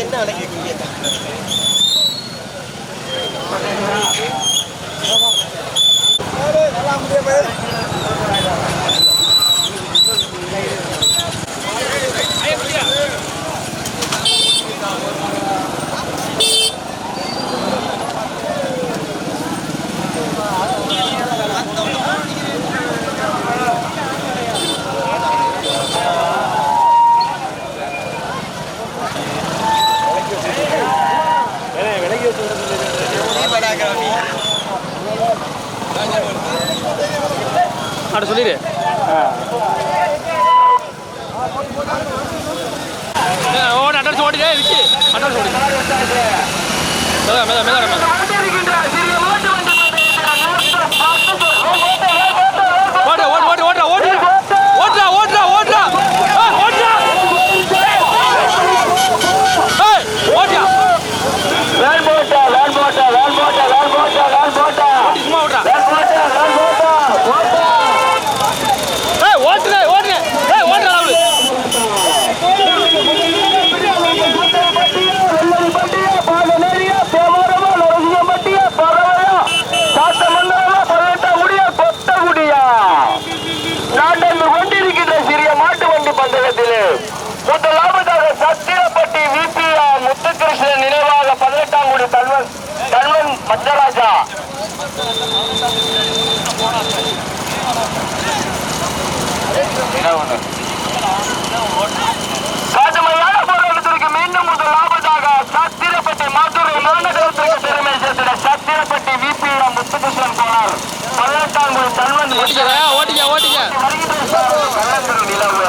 என்ன விலைக்கு நல்லா முடியாம அட சொல்லிடு ஓட அட்ரஸ் ஓடிதே விக்கி அட்ரஸ் ஓடி மேல மேல மேல ஓட ஓட ஓட ஓட ஓட ஓட்றா ஓட்றா ஓட்றா ஓட்றா ஏய் ஓட்றா லால் போட்டா லால் போட்டா லால் போட்டா லால் போட்டா லால் போட்டா ஓடி சும்மா ஓட்றா லால் போட்டா லால் போட்டா போட்டா ஏய் ஓட்றா ஓட்றா ஏய் ஓட்றா அவளு முதலாவதாக சத்திரப்பட்டி விபிஆ முத்துகிருஷ்ணன் நினைவாக 18ஆம் குடி தன்வன் மச்சராஜா கடுமையான போராட்டத்திற்கு மீண்டும் முதலாவதாக சத்திரப்பட்டி மதுரை மாநகரத்திற்கு பெருமை சேர்த்திட சத்திரப்பட்டி விபிஆ முத்துகிருஷ்ணன் போனார் 18ஆம் குடி தன்வன் ஓட்டிக்க ஓட்டிக்க நிலவு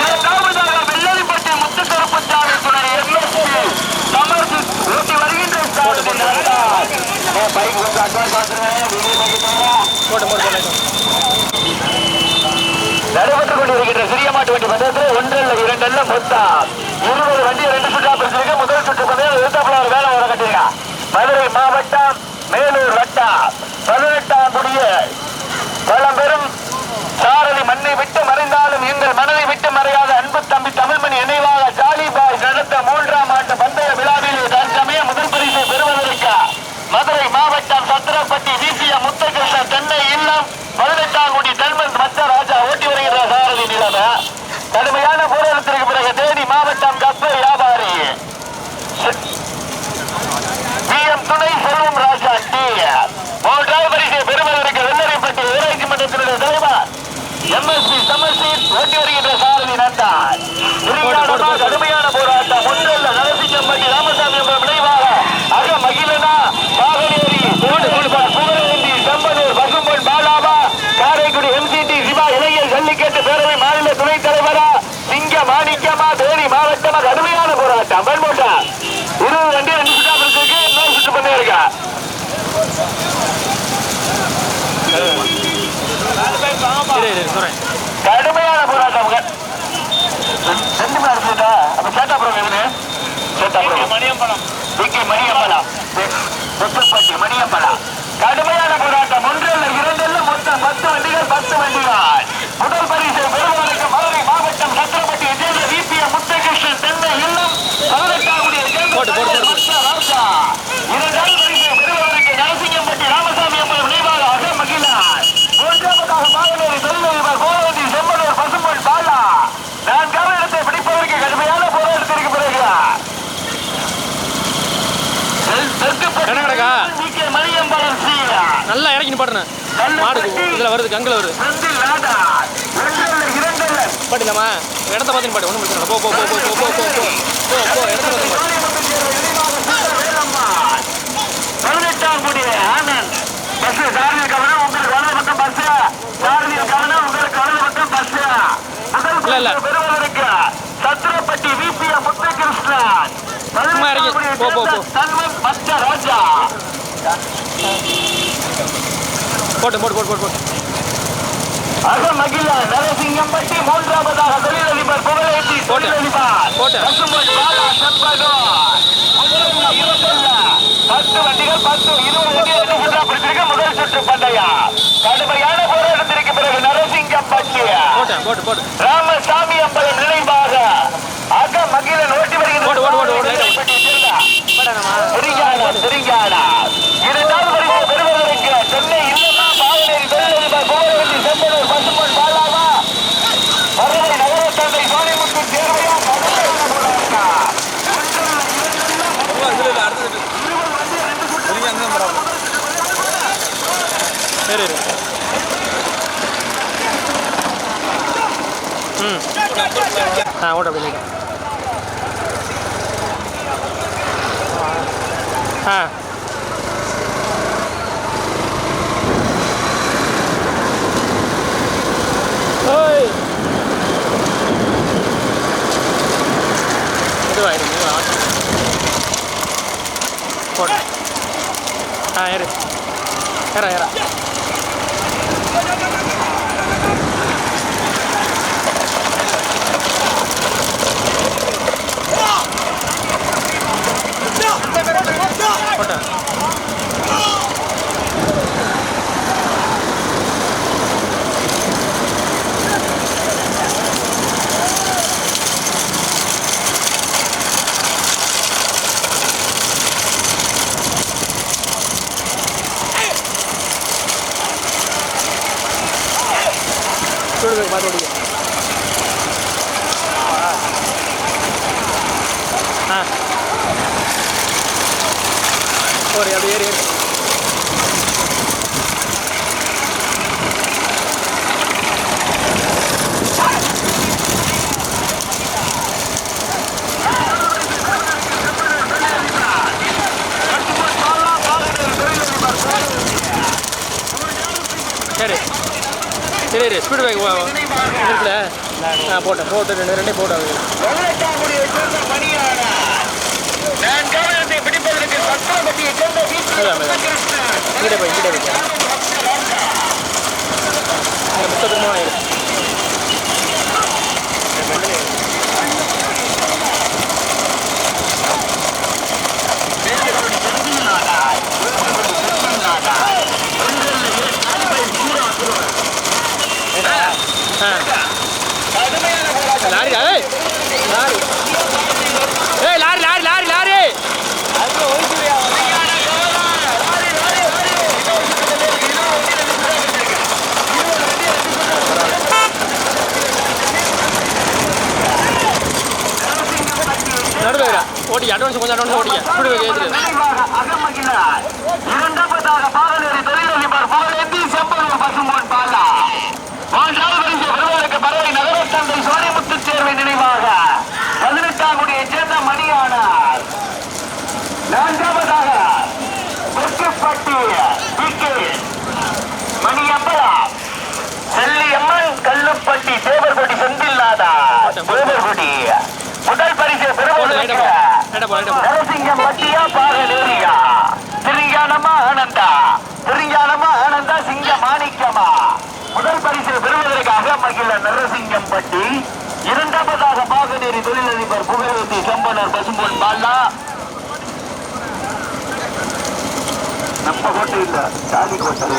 இரண்டாவதாக வெள்ளரிப்பட்டி முத்துக்கருப்பச்சாமி துணை எம்எஸ்பி சமர்ஜி ஓட்டி வருகின்ற நடைபெற்றுக் கொண்டிருக்கின்ற சிறிய மாட்டு வண்டி பந்தயத்தில் 1 அல்ல 2 அல்ல மொத்தம் 20 வண்டி 2 சுற்றா பிரிச்சிருக்க. முதல் சுற்று பந்தயம் எழுத்தாப்புல வேலை வர கட்டிருக்க. மதுரை மாவட்டம் மேலூர் வட்டம் 18ஆம் குடிய பழம்பெரும் சாரதி மண்ணை விட்டு மறைந்தாலும் எங்கள் மனதை விட்டு மறையாத அன்பு தம்பி தமிழ்மணி நினைவாக ஜாலிபாய் நடத்த 3ஆம் ஆண்டு பந்தய விழாவில் தற்சமய முதல் பரிசு பெறுவதற்கு மதுரை மாவட்டம் சத்திரப்பட்டி விபிஆ முத்துகிருஷ்ணன் தென்னை இல்லம் 18ஆம் குடி தன்வன் மச்சராஜா ஓட்டி வருகிற சாரதி நிலைமை. கடுமையான போராட்டத்திற்கு பிறகு தேனி மாவட்டம் கப்பை வியாபாரி பிஎம் துணை செல்வம் ராஜா டி 3ஆவது பரிசை பெறுவதற்கு வெள்ளரிப்பட்டி ஊராட்சி மன்றத்தினுடைய தலைவர் எம்எஸ்பி சமர்ஜித் ஓட்டி வருகின்ற சாரதி நந்தான். கடுமையான போராட்டம் ஒன்றல்ல நரசிங்கம்பட்டி ராமசாமி நினைவாக அக மகிழனா பாகனேரி புகழேந்தி செம்பனூர் பசும்பொன் பாலாபா காரைக்குடி எம்சிடி சிவா இளைஞர் ஜல்லிக்கட்டு பேரவை மாநில துணைத் தலைவரா சிங்க மாணிக்கமா தேனி மாவட்டமா கடுமையான போராட்டம் பல்மோட்டா 20 வண்டி 2 சுற்றா பிரிச்சிருக்கு. இன்னொரு சுற்று பண்ணி இருக்கா கடுமையான போராட்டம் மணியம்பலம் கடுமையான போராட்டம் 1 அல்ல 2 அல்ல மொத்தம் 10 வண்டிகள் 10 வண்டிகள். முதல் பரிசை பெறுவதற்கு மதுரை மாவட்டம் சத்திரப்பட்டி சேர்ந்த விபிஆ முத்துகிருஷ்ணன் தென்னை இல்லம் 18ஆம் குடி ராஜா. 2வது பரிசை பெறுவதற்கு நரசிங்கம்பட்டி ராமசாமி அம்மன் நினைவாக அக மகிழார். 3ஆவதாக பாகனேரி தொழிலதிபர் கோலவந்தி செம்பனூர் பசும்பொன் பாலா. 4ஆவது இடத்தை பிடிப்பதற்கு கடுமையான போராட்டத்திற்கு பிறகு நல்லா இறக்கி பாடுறேன் மாடு இதுல வருது கங்கல வருது பாட்டிலாமா இடத்த பார்த்து பாட்டு ஒன்றும் பிரச்சனை போ போ போ போ போ போ போ போ போ இடத்த இல்ல இல்ல சத்திரப்பட்டி விபிஆ முத்துகிருஷ்ணன் சும்மா இறங்கி போ போ போ தன்வன் மச்சராஜா போட்டு போட்டு போட்டு போட்டு அக மகிழா நரசிங்கம்பட்டி 3ஆவதாக தொழிலதிபர் புகழேந்தி தொழிலதிபர் பசும்பொன் பாலா செம்பனூர் 10 வண்டிகள் 10 20 வண்டிகள் பிடிச்சிருக்க. முதல் சுற்று பந்தயம் கடுமையான போராட்டத்திற்கு பிறகு நரசிங்கம்பட்டி ராமசாமி அம்பலம் நினைவாக அக மகிழன் ஓட்டி வருகிறது. சரி ம் ஓட்ட அப்படி ஓய் இதுவாயிடும் போட்டு ஏறு ஏறா போட்டா பார்த்து ஓடிக்க ஒரு அது ஏறி சரி சரி ஸ்பீடு பைக் இருக்குல்ல போட்டேன் ரெண்டே போட்டேன் இங்கிட்ட போய் புத்தகமாக ஆயிடும் லாரி லாரி ஏய் லாரி லாரி லாரி லாரி நடுவேரா ஓடி அட்வான்ஸ் கொஞ்சம் அட்வான்ஸ் ஓடியா இப்படி கேக்குது இரண்டாவதாக பாகனேரி தொழிலதிபர் புகழேந்தி செம்பலூர் பசும்பொன் பாலா பறவை நகர தந்தை சோனிமுத்து சேர்வை நினைவாக 18ஆம் குடியைச் சேர்ந்த மணியானார். நான்காவதாக கொச்சுப்பட்டி மணியம்பலா செல்லியம்மன் கல்லுப்பட்டி தேவர்கொடி செந்தில்லாதா தேவர்கொடி முதல் பரிசு பெறுவதற்கு நரசிங்கம் மட்டியா பாகலேரியா திருஞானமா ஆனந்தா சிங்க மாணிக்கமா முதல் பரிசு பெறுவதற்காக மகிழ நரசிங்கம் பட்டி. இரண்டாவதாக பாகனேரி தொழிலதிபர் புகழேந்தி செம்பனர் பசும்பொன் பாலா நம்ம கோட்டை இல்ல சாதி கோட்டை.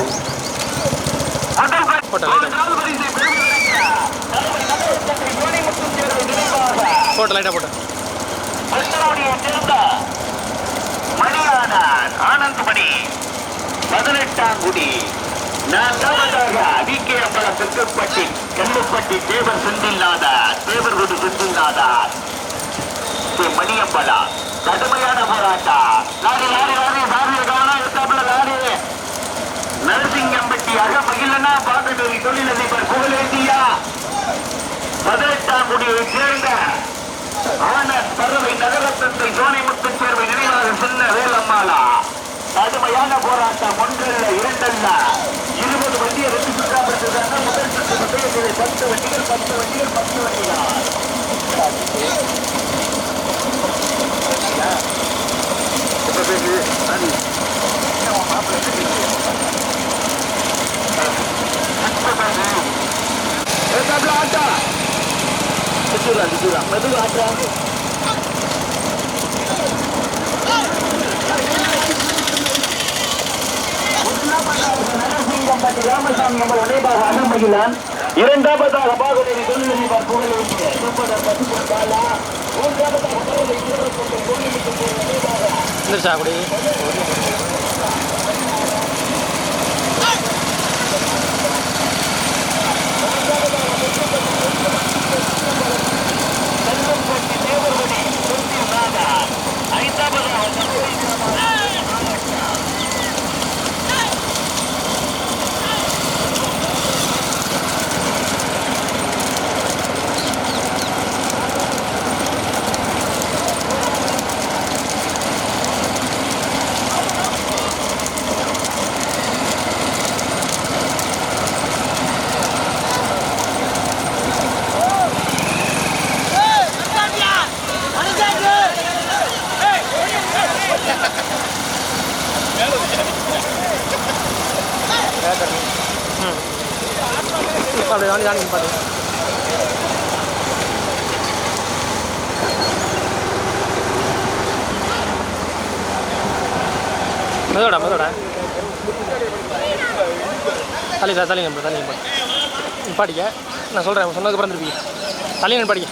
ஆனந்த்மணி 18ஆம் குடி. நான்காவதாக விகே அம்பல தெற்குப்பட்டி கல்லுப்பட்டி தேவர் செந்தில்லாத தேவர்குடி செந்தில்லாத மணியம்பலா கடுமையான போராட்டம். லாரி லாரி லாரி சாரிய கவனம் எடுத்தாப்புல லாரி நரசிங்கம்பட்டி அகமகிழனா பாகனேரி தொழிலதிபர் புகழேந்தியா 18ஆம் குடியை சேர்ந்த ஆனந்த் பறவை நகரத்தந்தை சோனிமுத்து சேர்வை நினைவாக சின்ன வேலம்மாளா கடுமையான போராட்டம். ஒன்றல்ல இரண்டல்ல 20 வண்டியை வெற்றி சுற்றாப்பட்டிருக்காங்க. முதல் சுற்று பந்தயத்திலே 10 வண்டிகள் 10 வண்டிகள் 10 வண்டிகள். ராமசாமி என்பவர் நினைவாக அகமகிழான். இரண்டாவதாக பாகனேரி தொழிலதிபர் புகழேந்தி செம்பனர் பசும்பொன் பாலா. மூன்றாவதாக பறவை அப்படி தாண்டி தாண்டி பாரு. மெதோடா மெதோடா தள்ளி தள்ளி தள்ளி நிப்பாடிக்க. நான் சொல்கிறேன் சொன்னதுக்கப்புறம் திருப்பி தள்ளி நிப்பாடிக்க.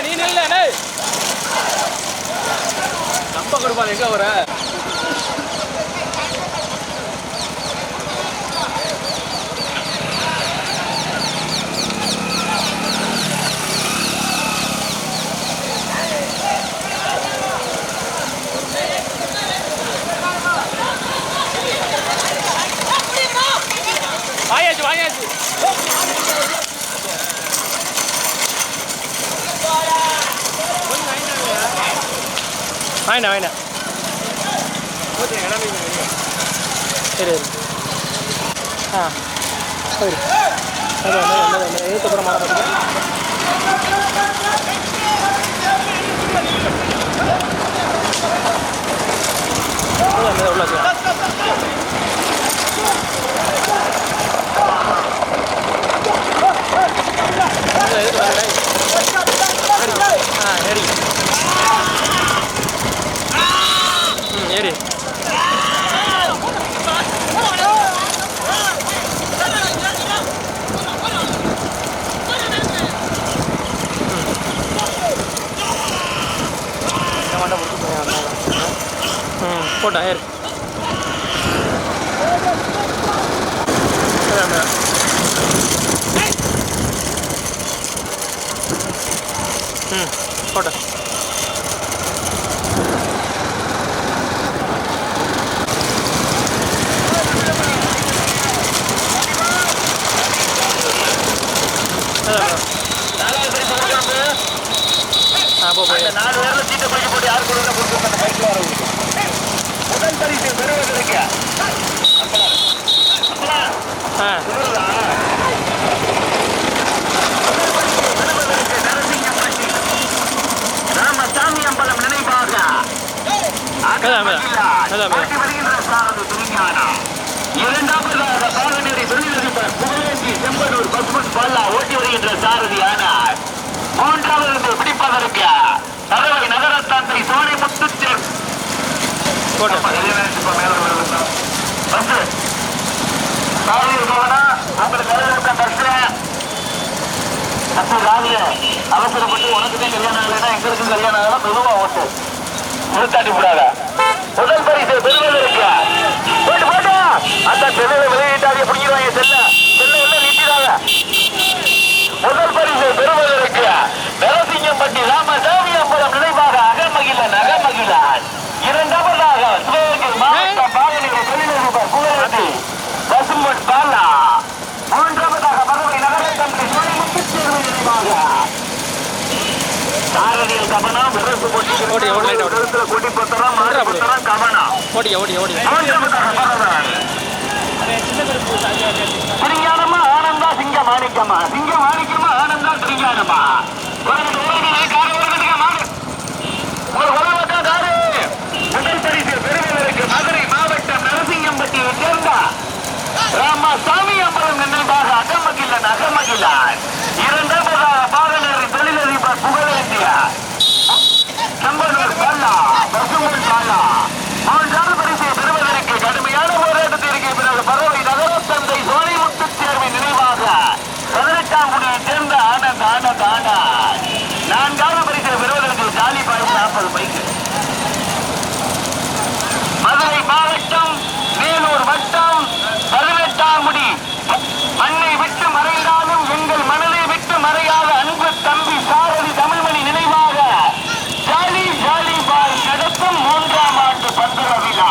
நீ நில்ல நம்ப கொடுப்பாது எங்கே வர வாயாச்சு வாயாச்சு வாங்கினா வாங்கினா சரி ஆ சரி எழுத்துப்புறம் மாற பார்த்துக்க. உள்ள ஏறி ஏறி போட்டா ஏறி போட்டா நாலு பேர்ல சீட்டை பிடிக்க போட்டு யாரு கொடுக்க கொடுத்து அந்த பைக்ல வர முதல் பரிசு பெறுவதற்கு ராமசாமி அம்பலம் நினைவாக வருகின்ற சாரதி துணிஞானா. இரண்டாவதாக பாகநேரி தொழிலதிபர் புகழேந்தி செம்பனூர் பசுமன் பாலா ஓட்டி வருகின்ற சாரதி ஆனார். மூன்றாவது பிடிப்பதற்கு தரவை நகரத்தாந்தை சோனை முத்துச்சேர் அவசரப்பட்டு உனக்குதான் கல்யாணம் ஆகலைன்னா எங்களுக்கும் கல்யாணம் ஆகலாம். மெதுவா ஓட்டு முழுத்தாட்டி விடாத. முதல் பரிசு பெறுவதற்கு போட்டு போட்டா அந்த செல்லை விளையிட்டாங்க பிடிக்கிறாங்க. செல்ல செல்ல உள்ள நீட்டிடாத. முதல் பரிசு பெறுவதற்கு நரசிங்கம்பட்டி ராமசாமி அம்பலம் நினைவாக அகமகிழன் அகமகிழன். இரண்டாவதாக சிவகங்கை மாவட்டம் பாகநேரி தொழிலதிபர் புகழேந்தி பசுமன் பாலா. மூன்றாவதாக மதுரை நகரத்தந்தை முத்துச்சேர்வை நினைவாக சாரதியில் கவனம் விரசு கொட்டி கொட்டி பத்திரம் மாறு பத்திரம் கவனம் ஓடிய ஓடிய ஓடிய திருஞானமா ஆனந்தா சிங்க மாணிக்கமா சிங்க மாணிக்கமா ஆனந்தா திருஞானமா ஒரு உலகத்தா தாரு. முதல் பரிசு பெறுவதற்கு மதுரை மாவட்டம் நரசிங்கம்பட்டியை சேர்ந்த ராமசாமி அம்பலம் நினைவாக அகமகிழன் அகமகிழன். இரண்டாவதாக பாகநேரி தொழிலதிபர் புகழேந்திய செம்பனூர் பாலா பசுமன் பாலா. மூன்றாவது பரிசை பெறுவதற்கு கடுமையான போராட்டத்திற்கு பிறகு பறவை நகரத்தந்தை சோனை முத்துச்சேர்வை நினைவாக 18ஆம் குடியை சேர்ந்த ஆனந்த் ஆனந்த் ஆனந்த். நான்காவது பரிசை பெறுவதற்கு ஜாலி பாய் 40 பைக்கு. மதுரை மாவட்டம் வேலூர் வட்டம் 18ஆம் குடி மண்ணை விட்டு மறைந்தாலும் எங்கள் மனதை விட்டு மறையாத அன்பு தம்பி சாரதி தமிழ்மணி நினைவாக ஜாலி ஜாலி பாய் நடத்தும் 3ஆம் ஆண்டு பந்தர விழா.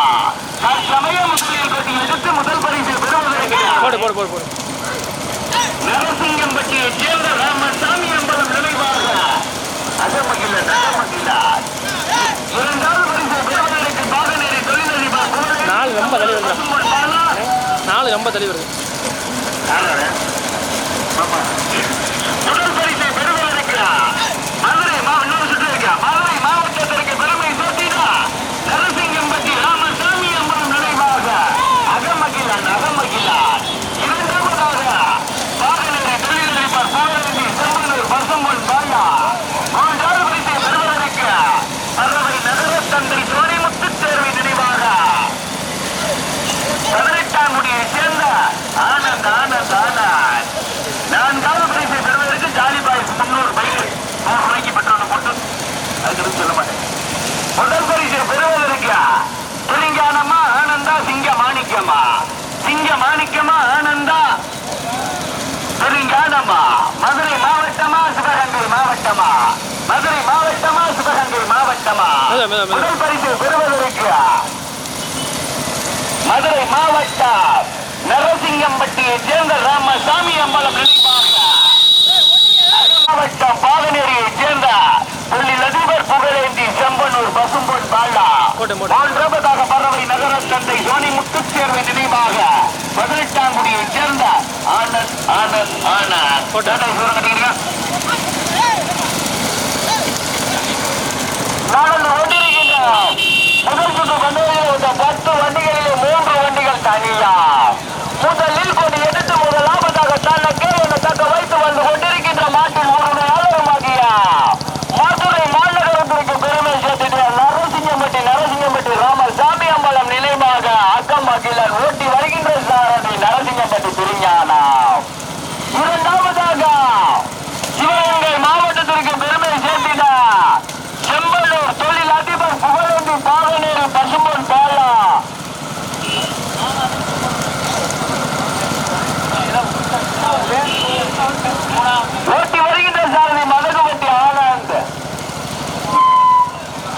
தற்சமயம் முதலில் பற்றி எடுத்து முதல் பரிசு பெறுவதற்கு நரசிங்கம்பட்டியை சேர்ந்த ராமசாமி அம்பலம் நினைவாக ரொம்ப தள்ளி வருது. முதல் பரிசை பெறுவதற்கு மதுரை இன்னொரு சுற்று இருக்கா மதுரை மாவட்டத்திற்கு பெருமை சேர்த்தீங்க நரசிங்கம்பட்டி ராமசாமி அம்மன் நினைவாக அகமகிலான் இரண்டாவதாக பாகநகரை தொழிலதிபர் போராடி செம்பனூர் பசும்பொன் பாயா மூன்றாவது பரிசை பெறுவதற்கு பறவை நகர தந்தை சோனிமுத்து சேர்வை நினைவாக 18ஆம் முடியை சேர்ந்த ஆனந்த் நான்காவது பரிசை பெறுவதற்கு ஜாலிபாய் 300 பைக் 100 ரூபாய்க்கு பெற்றோன்னு போட்டு அதுக்கு சொல்ல மாட்டேன். முதல் பரிசை பெறுவதற்கு புலிங்கானமா ஆனந்தா சிங்க மாணிக்கமா ஆனந்தா புலிங்கானமா மதுரை மாவட்டமா சிவகங்கை மாவட்டமா முதல் பரிசை பெறுவதற்கு மதுரை மாவட்டம் நரசிங்கம்பட்டியை சேர்ந்த ராமசாமி அம்பலம் நினைவாக மாவட்டம் பாகநேரியை சேர்ந்த தொழிலதிபர் புகழேந்தி செம்பனூர் பசும்பொன் பாலா மூன்றாவதாக பறவை நகர தந்தை சோனி முத்துச்சேர்வை நினைவாக 18ஆம் முடியை சேர்ந்த ஆனந்த் நடந்து கொண்டிருக்கின்றோம். முதல் சுற்று பந்தயத்தில் இந்த 10 வண்டிகளிலே 3 வண்டிகள் தனியா முதலில் கொண்டு எடுத்து முதலாவதாக தனக்கே என தக்க வைத்து வந்து கொண்டிருக்கின்ற மாட்டின் உரிமையாளருமாகிய மதுரை மாநகரத்திற்கு பெருமை சேர்த்துட்டு நரசிங்கம்பட்டி ராமசாமி அம்பலம் நினைவாக அக்கம் அகிலன் ஓட்டி வருகின்ற சாரதி நரசிங்கம்பட்டி திருஞானா. இரண்டாவதாக சிவகங்கை மாவட்டத்திற்கு பெருமை சேர்த்திட செம்பலூர் தொழில் அதிபர் புகழேந்தி பாகநேரி பசும்பொன் பாலா. ஓட்டி வருகின்ற சாரதி மதகுபட்டி ஆனந்த்.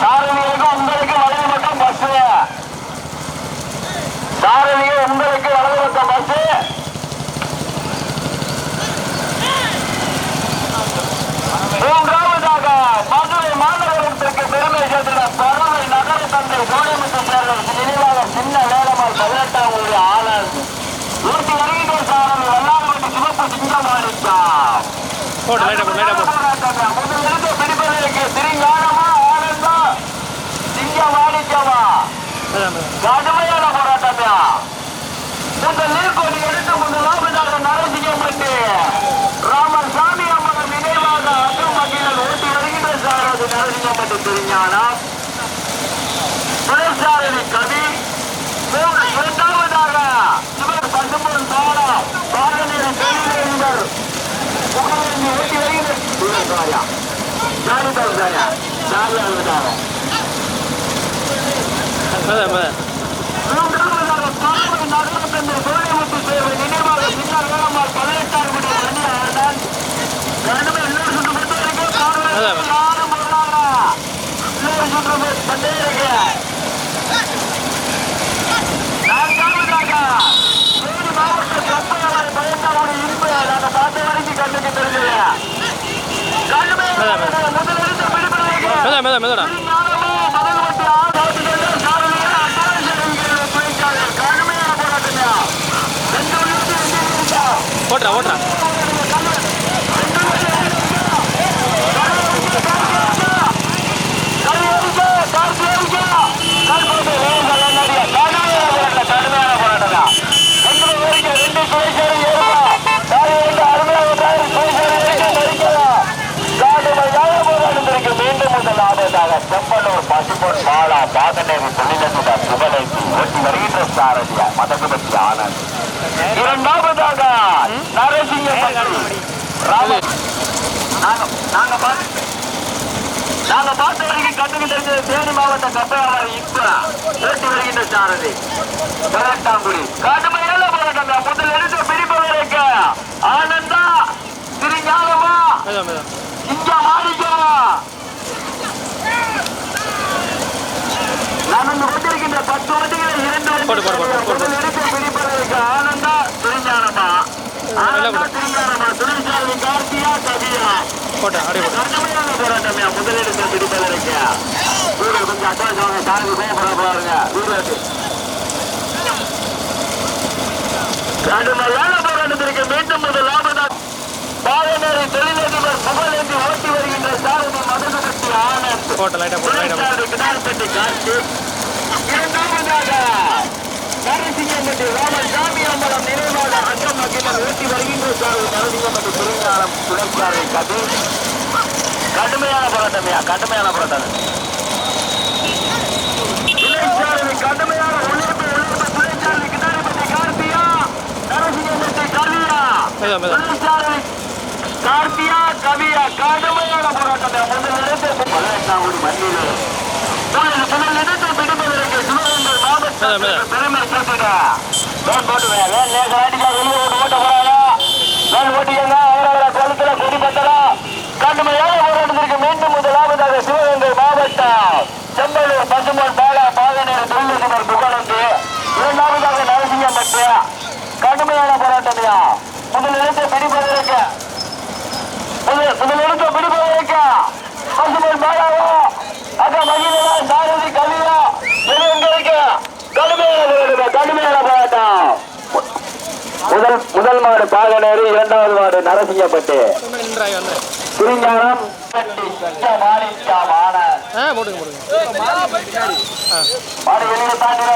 சாரதிகளுக்கு உங்களுக்கு வலது பக்கம் பஸ் மூன்றாவதாக மதுரை மாநகரத்திற்கு பெருமை சேர்த்துள்ள பறவை நகர தந்தை சோனிமுத்து சேர்ந்த நினைவாக சின்ன வேலமால் 18ஆம் ஊர் ஆனந்த். ஊட்டி வருகின்ற சாரதி வல்லாரப்பட்டி சிவப்பு சிங்கமாணிக்கா முதலிருந்து பிடிப்பதற்கு திரிங்கானமா ஆனந்தா சிங்கமாணிக்கவா கடுமையான போராட்டமா முதலில் கொடி எடுத்து முதலாவதாக நரசிங்கம்பட்டி ராமசாமி அம்மன் நினைவாக அக்கம் அகிலன் ஓட்டி வருகின்ற சாரதி நரசிங்கம்பட்டி திருஞானா துணைசாரதி கவி. இரண்டாவதாக சிவர் பசும்பொன் பாலா பாகநேரி தொழிலதிபர் புகழேந்தி ஓட்டி வருகின்ற மூன்றாவதாக பாவை நகரத்தந்தை சோனிமுத்து சேவை நினைவாக பின்னர் வேளம்மாள் 18ஆம் குடி வண்டி ஆனந்த். ரெண்டுமே இன்னொரு சுற்று பொறுத்தவரைக்கும் யாரும் போடுறாங்க. இன்னொரு சுற்று பட்டே இருக்கு. நான்காவதாக தேனி மாவட்ட கப்பலாளர் 18ஆம் குடி இன்பு நாங்கள் பார்த்த வரைக்கும் கண்ணுக்கு தெரிஞ்சது. முதலிருந்து பிடிப்பதற்கு ஓட்டுறா மீண்டும் முதலாவதாக செம்பலூர் பசும்பொன் பாலா பாகநேரி தொழிலதிபர் புகழேந்தி ஓட்டி வருகின்ற சாரதியா மதகுபத்தி ஆனந்த். இரண்டாவதாக நரசிங்கம்பட்டி நாங்க பார்த்த வரைக்கும் கண்ணுக்கு தெரிஞ்சது தேனி மாவட்ட கப்பலாளர் இன்புரா ஓட்டி வருகின்ற சாரதி 18ஆம் குடி கடுமையான போராட்டம். முதல் எடுத்து பிடிப்பதற்கு ஆனந்தா திருஞானமா இங்க மாறிக்கவா நடந்து கொண்டிருக்கின்ற 10 வண்டிகளை 2 வண்டிகள் எடுத்து பிடிப்பதற்கு ஆனந்தா திருஞானமா துணைசாரதி கார்த்தியா கவியா கடுமையான போராட்டமே. முதலிடத்தில் பிடிப்பதற்கு வீரர் கொஞ்சம் அட்வான்ஸ் வாங்க. சாரதி கோபப்பட போறாருங்க வீரருக்கு கடுமையான போராட்டத்திற்கு மீண்டும் முதலாவதாக பாலநேரி தொழிலதிபர் புகழேந்தி ஓட்டி வருகின்ற சாரதி மதுரகத்தி ஆனந்த் போட்ட லைட்டாக கிடார்பட்டி காட்டு. இரண்டாவதாக நரசிங்கம்பட்டி ராமசாமி அம்பலம் நினைவாக அங்கம் மகிழன் ஓட்டி வருகின்ற சாரதி நரசிங்கம்பட்டி திருஞானம் துணைச்சாரதி கதி. கடுமையான போராட்டமையா, கடுமையான போராட்டம். துணைச்சாரதி கடுமையான உழைப்பு துணைச்சாரதி கிடார்பட்டி கார்த்தியா நரசிங்கம்பட்டி கவியா துணைச்சாரதி கார்த்தியா கவியா கடுமையான போராட்டத்தை முதலிடத்தை 18ஆம் மண்ணில் முதலிடத்தை பிடிப்பதற்கு சிவகங்கை மாவட்ட பெருமை சேர்த்துங்க. வேன் போட்டுவேன் வேன் நேரடியாக வெளியே ஓட்ட போறாங்க. வேன் ஓட்டிக்கங்க. அவரவர குளத்துல கொடி பத்தலாம். கடுமையான போராட்டத்திற்கு மீண்டும் முதலாவதாக சிவகங்கை மாவட்டம் செம்பலூர் பசுமன் பாலா பாகநேர் தொழிலதிபர் புகழந்து. இரண்டாவதாக நரசிங்கம்பட்டு. கடுமையான போராட்டமையா முதலிடத்தை பிடிப்பதற்கு பசுமன் பாலாவா அக்கா மகிழா சாரதி கவியா எங்களுக்கு கடுமையான போராட்டம். முதல் மாடு பாகநேரி, இரண்டாவது மாடு நரசிங்கப்பட்டு திருஞானம் மாடு வெளியே தாண்டி